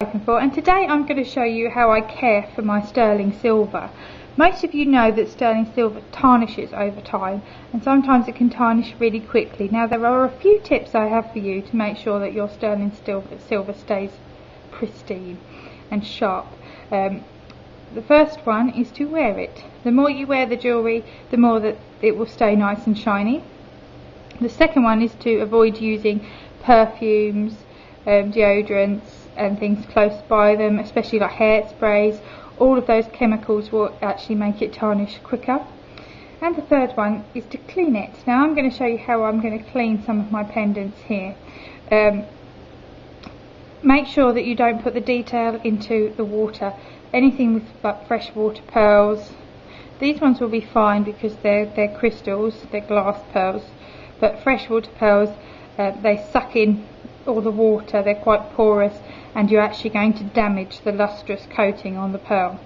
And today I'm going to show you how I care for my sterling silver. Most of you know that sterling silver tarnishes over time, and sometimes it can tarnish really quickly. Now there are a few tips I have for you to make sure that your sterling silver stays pristine and sharp. The first one is to wear it. The more you wear the jewellery, the more that it will stay nice and shiny. The second one is to avoid using perfumes, deodorants and things close by them, especially like hairsprays. All of those chemicals will actually make it tarnish quicker. And the third one is to clean it. Now I'm going to show you how I'm going to clean some of my pendants here. Make sure that you don't put the detail into the water. Anything with like freshwater pearls, these ones will be fine because they're crystals, they're glass pearls, but freshwater pearls, they suck in all the water, they're quite porous, and you're actually going to damage the lustrous coating on the pearl.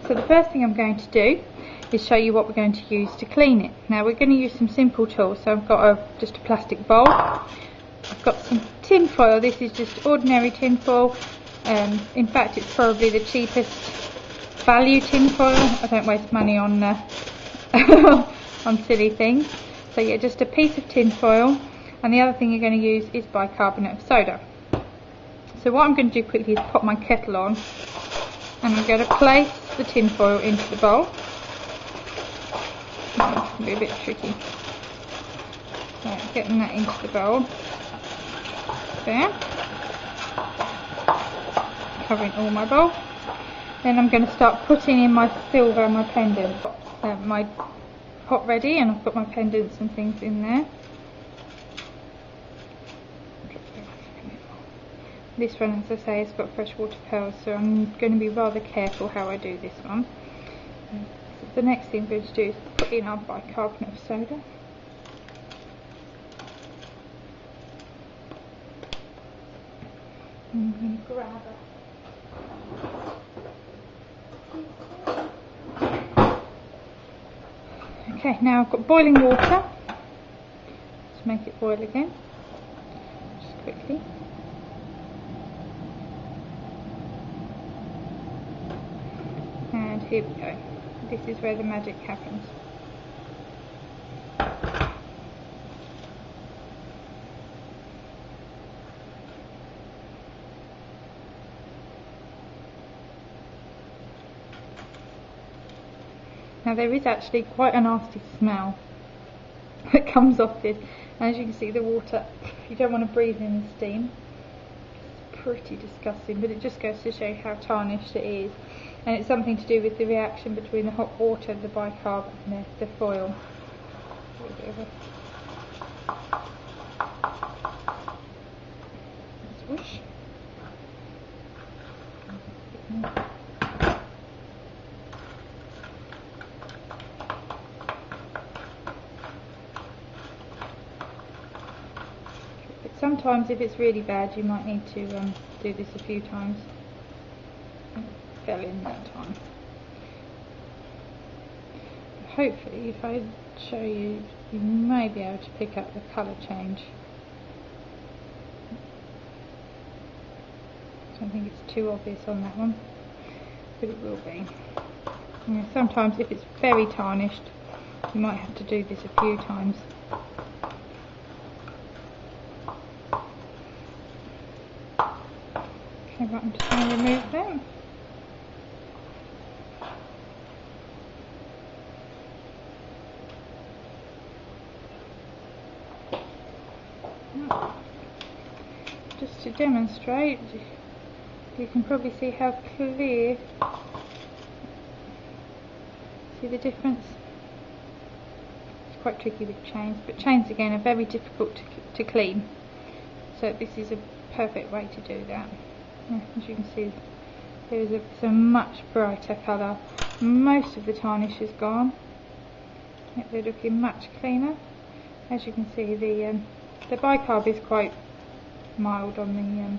So the first thing I'm going to do is show you what we're going to use to clean it. Now we're going to use some simple tools. So I've got just a plastic bowl, I've got some tin foil. This is just ordinary tin foil. In fact, it's probably the cheapest value tin foil. I don't waste money on on silly things. So yeah, just a piece of tin foil, and the other thing you're going to use is bicarbonate of soda. So what I'm going to do quickly is pop my kettle on, and I'm going to place the tin foil into the bowl. It's going to be a bit tricky. So getting that into the bowl. There. Covering all my bowl. Then I'm going to start putting in my silver and my pendant. My pot ready, and I've got my pendants and things in there. This one, as I say, has got freshwater pearls, so I'm going to be rather careful how I do this one. The next thing we're going to do is put in our bicarbonate of soda. I'm going to grab it. Okay, now I've got boiling water. Let's make it boil again, just quickly. And here we go. This is where the magic happens. Now there is actually quite a nasty smell that comes off this. As you can see, the water, you don't want to breathe in the steam. It's pretty disgusting, but it just goes to show how tarnished it is. And it's something to do with the reaction between the hot water, the bicarb and the foil. A little bit of a swoosh. Sometimes if it's really bad you might need to do this a few times. It fell in that time. Hopefully if I show you, you may be able to pick up the colour change. I don't think it's too obvious on that one, but it will be. Yeah, sometimes if it's very tarnished you might have to do this a few times. Okay, right, I'm just going to remove them. Just to demonstrate, you can probably see how clear. See the difference? It's quite tricky with chains, but chains again are very difficult to clean. So this is a perfect way to do that. As you can see, it's a much brighter colour. Most of the tarnish is gone. They're looking much cleaner. As you can see, the bicarb is quite mild on the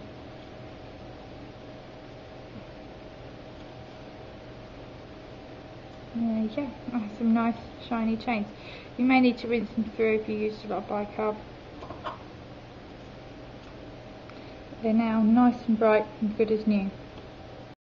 there you go. Some nice shiny chains. You may need to rinse them through if you used a lot of bicarb. They're now nice and bright and good as new.